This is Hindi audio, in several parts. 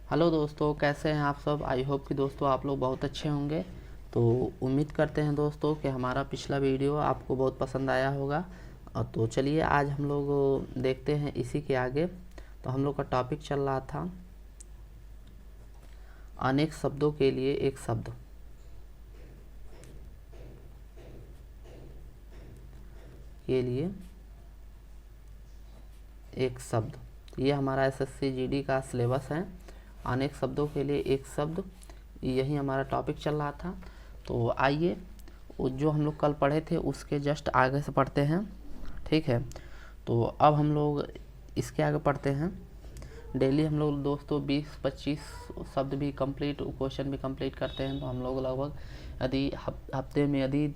हेलो दोस्तों, कैसे हैं आप सब। आई होप कि दोस्तों आप लोग बहुत अच्छे होंगे। तो उम्मीद करते हैं दोस्तों कि हमारा पिछला वीडियो आपको बहुत पसंद आया होगा। तो चलिए आज हम लोग देखते हैं इसी के आगे। तो हम लोग का टॉपिक चल रहा था अनेक शब्दों के लिए एक शब्द। के लिए एक शब्द, ये हमारा एसएससी जीडी का सिलेबस है। अनेक शब्दों के लिए एक शब्द, यही हमारा टॉपिक चल रहा था। तो आइए जो हम लोग कल पढ़े थे उसके जस्ट आगे से पढ़ते हैं, ठीक है। तो अब हम लोग इसके आगे पढ़ते हैं। डेली हम लोग दोस्तों 20-25 शब्द भी कंप्लीट, क्वेश्चन भी कंप्लीट करते हैं। तो हम लोग लगभग यदि हफ्ते में यदि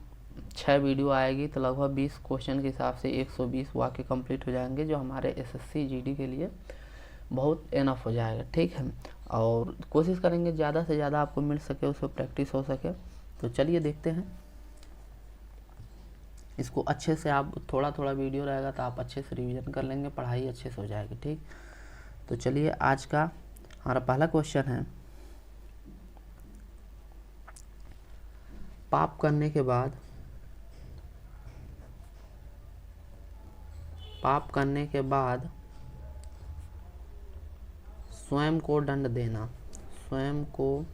6 वीडियो आएगी तो लगभग 20 क्वेश्चन के हिसाब से 120 वाक्य कंप्लीट हो जाएंगे, जो हमारे एसएससी जीडी के लिए बहुत एनफ हो जाएगा, ठीक है। और कोशिश करेंगे ज़्यादा से ज़्यादा आपको मिल सके, उस पर प्रैक्टिस हो सके। तो चलिए देखते हैं इसको अच्छे से। आप थोड़ा थोड़ा वीडियो रहेगा तो आप अच्छे से रिवीजन कर लेंगे, पढ़ाई अच्छे से हो जाएगी, ठीक। तो चलिए आज का हमारा पहला क्वेश्चन है, पाप करने के बाद स्वयं को दंड देना। स्वयं को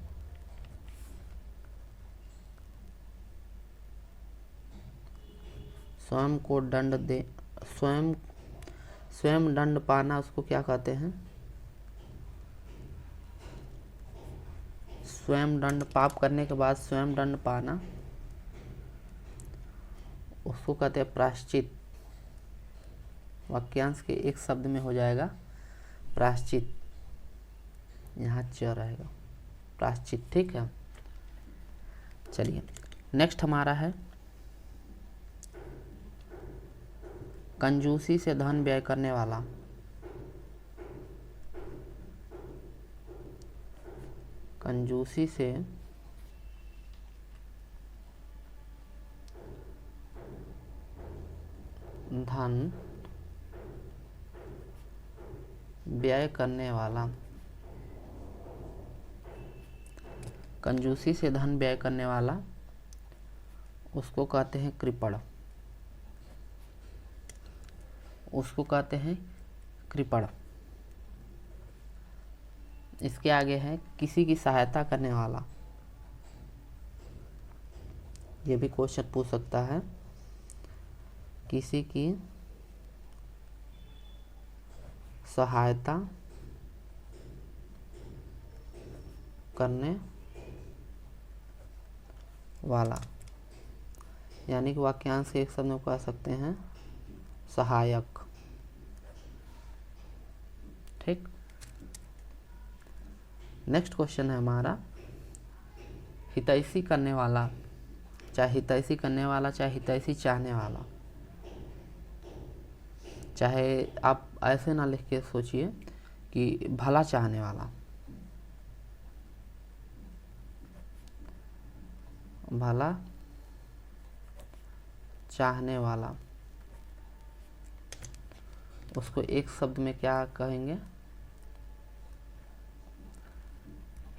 दंड दे स्वयं दंड पाना, उसको क्या कहते हैं? स्वयं दंड, पाप करने के बाद स्वयं दंड पाना, उसको कहते हैं प्रायश्चित। वाक्यांश के एक शब्द में हो जाएगा प्रायश्चित, यहाँ च रहेगा, प्रायश्चित, ठीक है। चलिए नेक्स्ट हमारा है, कंजूसी से धन व्यय करने वाला। कंजूसी से धन व्यय करने वाला। कंजूसी से धन व्यय करने वाला उसको कहते हैं कृपण। उसको कहते हैं कृपण। इसके आगे है किसी की सहायता करने वाला। ये भी क्वेश्चन पूछ सकता है, किसी की सहायता करने वाला, यानी कि वाक्यांश के एक शब्द में कह सकते हैं सहायक, ठीक। नेक्स्ट क्वेश्चन है हमारा, हितैषी करने वाला। चाहे हितैषी करने वाला, चाहे हितैषी चाहने वाला। चाहे आप ऐसे ना लिख के सोचिए कि भला चाहने वाला, भला चाहने वाला, उसको एक शब्द में क्या कहेंगे?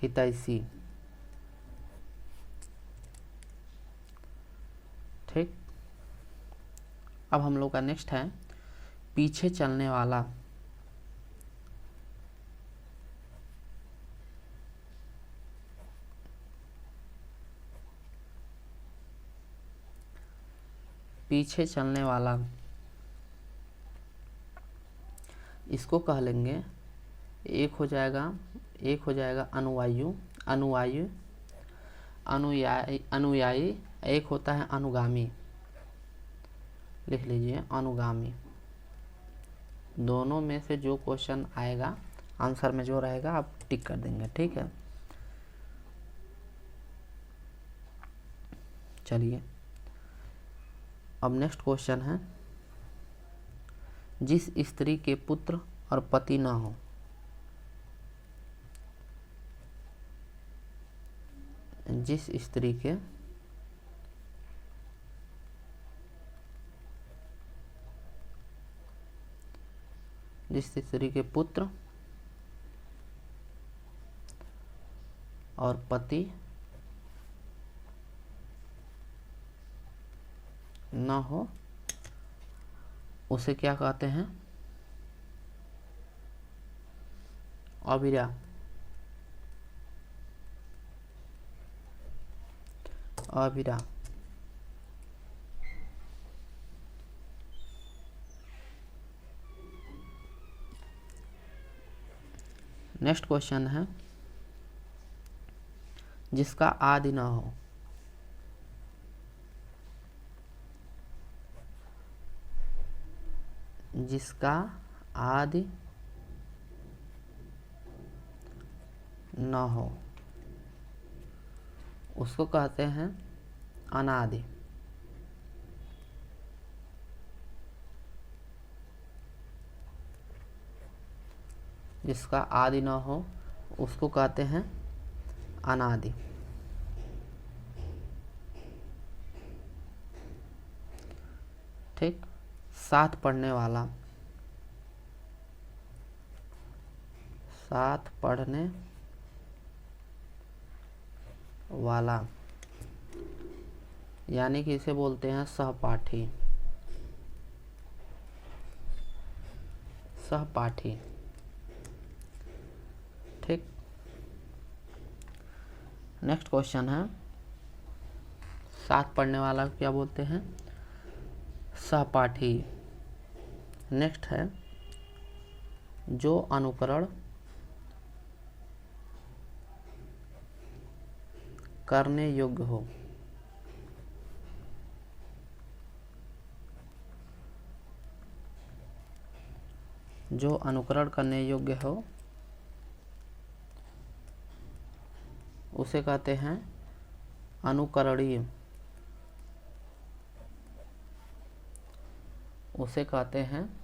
हितैषी, ठीक। अब हम लोग का नेक्स्ट है पीछे चलने वाला। पीछे चलने वाला, इसको कह लेंगे, एक हो जाएगा अनुयायी। अनुयायी एक होता है अनुगामी, लिख लीजिए अनुगामी। दोनों में से जो क्वेश्चन आएगा, आंसर में जो रहेगा आप टिक कर देंगे, ठीक है। चलिए अब नेक्स्ट क्वेश्चन है, जिस स्त्री के पुत्र और पति ना हो। जिस स्त्री के पुत्र और पति न हो उसे क्या कहते हैं? अविरा। अविरा। नेक्स्ट क्वेश्चन है, जिसका आदि न हो। जिसका आदि न हो उसको कहते हैं अनादि। जिसका आदि न हो उसको कहते हैं अनादि। ठीक। साथ पढ़ने वाला। साथ पढ़ने वाला यानी कि इसे बोलते हैं सहपाठी। सहपाठी। ठीक। नेक्स्ट क्वेश्चन है, साथ पढ़ने वाला क्या बोलते हैं? सहपाठी। नेक्स्ट है, जो अनुकरण करने योग्य हो। जो अनुकरण करने योग्य हो उसे कहते हैं अनुकरणीय। उसे कहते हैं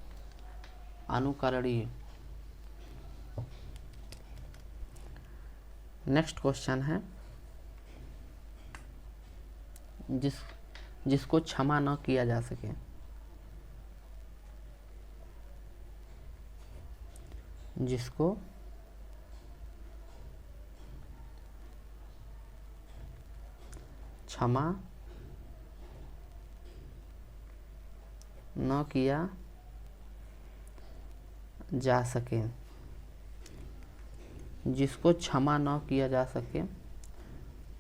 अनुकरणीय। नेक्स्ट क्वेश्चन है, जिसको क्षमा न किया जा सके। जिसको क्षमा न किया जा सके। जिसको क्षमा न किया जा सके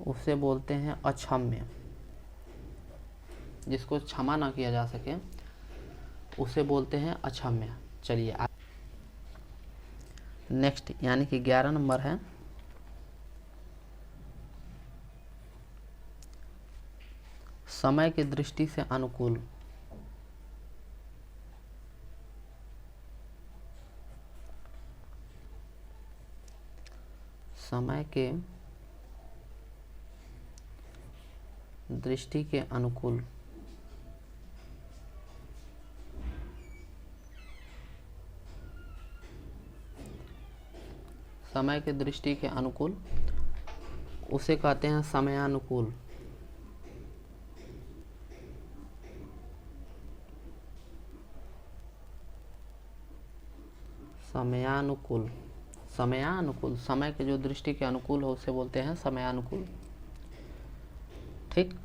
उसे बोलते हैं अक्षम्य। जिसको क्षमा न किया जा सके उसे बोलते हैं अक्षम्य। चलिए नेक्स्ट यानी कि 11 नंबर है, समय की दृष्टि से अनुकूल। समय के दृष्टि के अनुकूल। समय के दृष्टि के अनुकूल उसे कहते हैं समयानुकूल। समयानुकूल। समयानुकूल समय के जो दृष्टि के अनुकूल हो उसे बोलते हैं समयानुकूल। ठीक।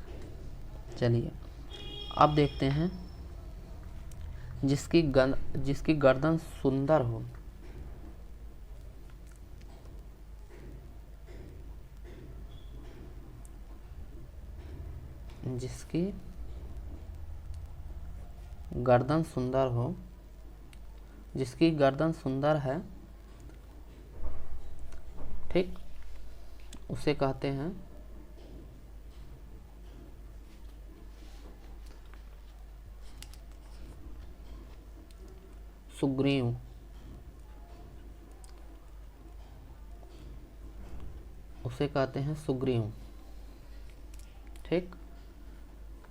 चलिए अब देखते हैं, जिसकी गर्दन सुंदर हो। जिसकी गर्दन सुंदर हो। जिसकी गर्दन सुंदर है, ठीक, उसे कहते हैं सुग्रीव। उसे कहते हैं सुग्रीव। ठीक।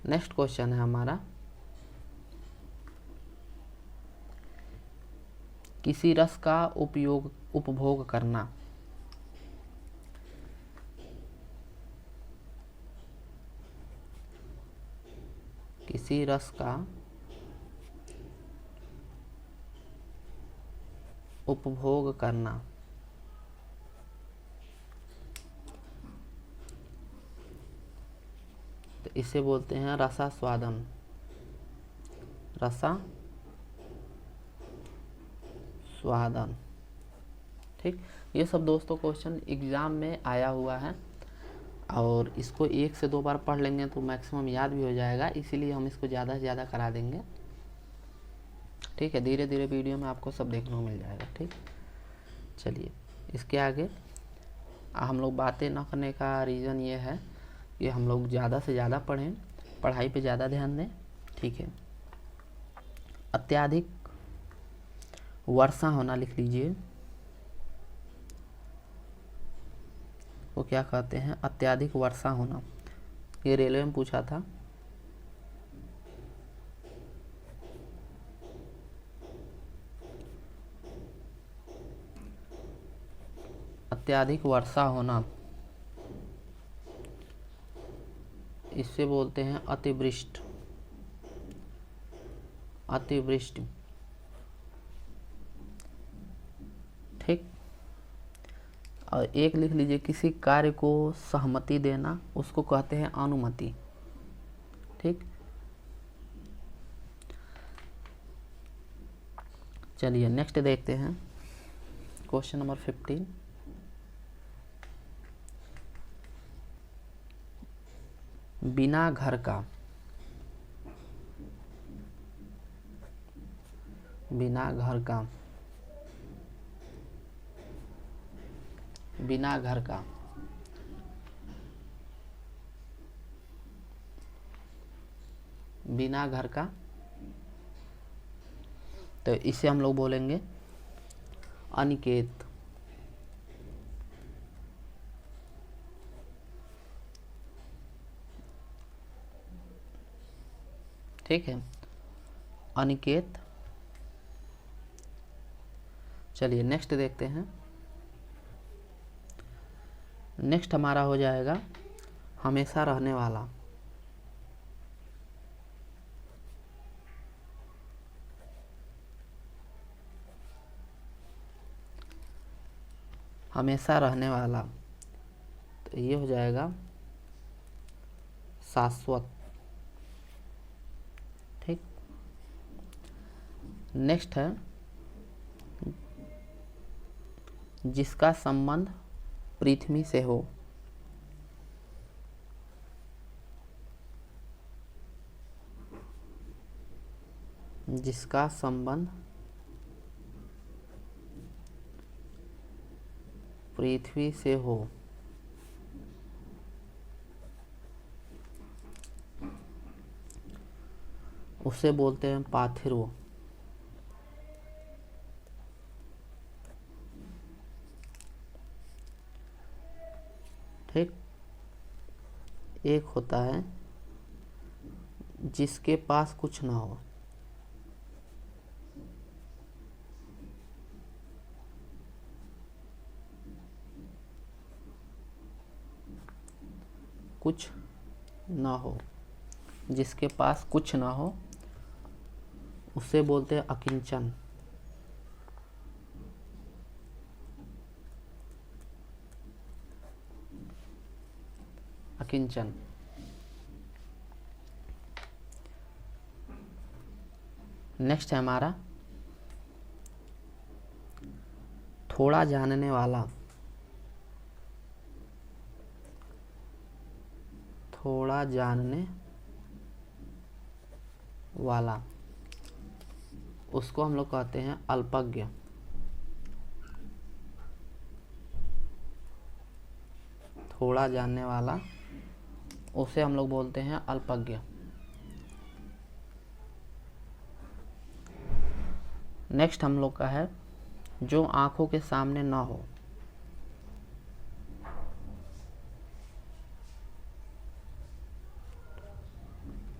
नेक्स्ट क्वेश्चन है हमारा, किसी रस का उपभोग करना। किसी रस का उपभोग करना तो इसे बोलते हैं रसास्वादन, रसा स्वादन। ठीक, ये सब दोस्तों क्वेश्चन एग्ज़ाम में आया हुआ है और इसको 1 से 2 बार पढ़ लेंगे तो मैक्सिमम याद भी हो जाएगा, इसीलिए हम इसको ज़्यादा से ज़्यादा करा देंगे। ठीक है, धीरे धीरे वीडियो में आपको सब देखने को मिल जाएगा। ठीक, चलिए इसके आगे हम लोग बातें न करने का रीज़न ये है कि हम लोग ज़्यादा से ज़्यादा पढ़ें, पढ़ाई पे ज़्यादा ध्यान दें। ठीक है, अत्यधिक वर्षा होना लिख लीजिए, वो क्या कहते हैं, अत्यधिक वर्षा होना। ये रेलवे में पूछा था। अत्यधिक वर्षा होना, इससे बोलते हैं अतिवृष्टि, अतिवृष्टि। ठीक, और एक लिख लीजिए, किसी कार्य को सहमति देना उसको कहते हैं अनुमति। ठीक, चलिए नेक्स्ट देखते हैं क्वेश्चन नंबर 15। बिना घर का, बिना घर का, बिना घर का, बिना घर का, तो इसे हम लोग बोलेंगे अनिकेत। ठीक है, अनिकेत। चलिए नेक्स्ट देखते हैं। नेक्स्ट हमारा हो जाएगा हमेशा रहने वाला। हमेशा रहने वाला, तो ये हो जाएगा शाश्वत। ठीक, नेक्स्ट है जिसका संबंध पृथ्वी से हो। जिसका संबंध पृथ्वी से हो, उसे बोलते हैं पार्थिव। ठीक, एक होता है जिसके पास कुछ ना हो। कुछ ना हो, जिसके पास कुछ ना हो उसे बोलते हैं अकिंचन। अकिंचन। नेक्स्ट है हमारा थोड़ा जानने वाला। थोड़ा जानने वाला, उसको हम लोग कहते हैं अल्पज्ञ। थोड़ा जानने वाला, उसे हम लोग बोलते हैं अल्पज्ञ। नेक्स्ट हम लोग का है जो आंखों के सामने ना हो।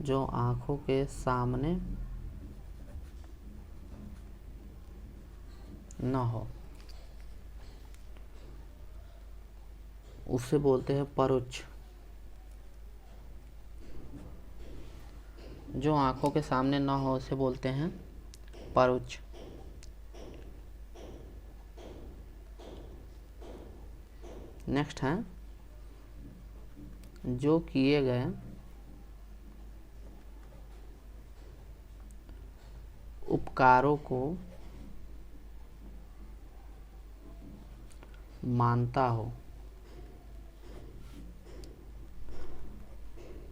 जो आंखों के सामने ना हो उसे बोलते हैं परोक्ष। जो आंखों के सामने ना हो उसे बोलते हैं परोक्ष। नेक्स्ट है जो किए गए उपकारों को मानता हो,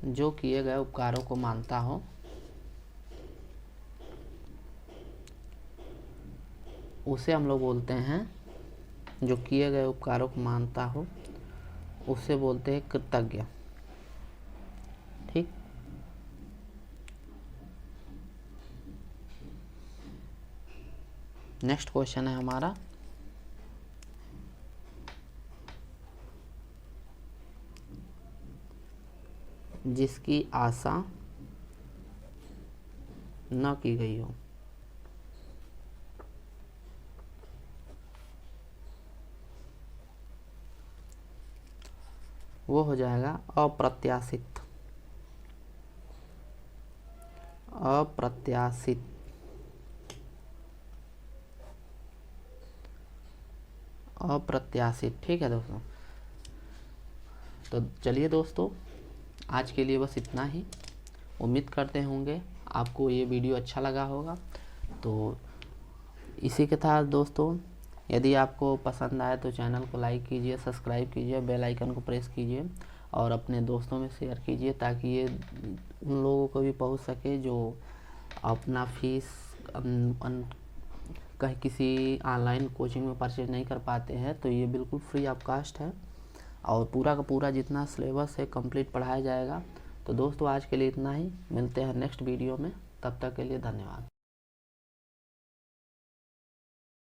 जो किए गए उपकारों को मानता हो, उसे हम लोग बोलते हैं, जो किए गए उपकारों को मानता हो उसे बोलते हैं कृतज्ञ। ठीक। नेक्स्ट क्वेश्चन है हमारा, जिसकी आशा न की गई हो। वो हो जाएगा अप्रत्याशित। अप्रत्याशित। अप्रत्याशित। ठीक है दोस्तों। तो चलिए दोस्तों, आज के लिए बस इतना ही। उम्मीद करते होंगे आपको ये वीडियो अच्छा लगा होगा। तो इसी के साथ दोस्तों, यदि आपको पसंद आए तो चैनल को लाइक कीजिए, सब्सक्राइब कीजिए, बेल आइकन को प्रेस कीजिए और अपने दोस्तों में शेयर कीजिए, ताकि ये उन लोगों को भी पहुंच सके जो अपना फीस कहीं किसी ऑनलाइन कोचिंग में परचेज नहीं कर पाते हैं। तो ये बिल्कुल फ्री ऑफ कास्ट है और पूरा का पूरा जितना सिलेबस है कंप्लीट पढ़ाया जाएगा। तो दोस्तों, आज के लिए इतना ही। मिलते हैं नेक्स्ट वीडियो में। तब तक के लिए धन्यवाद।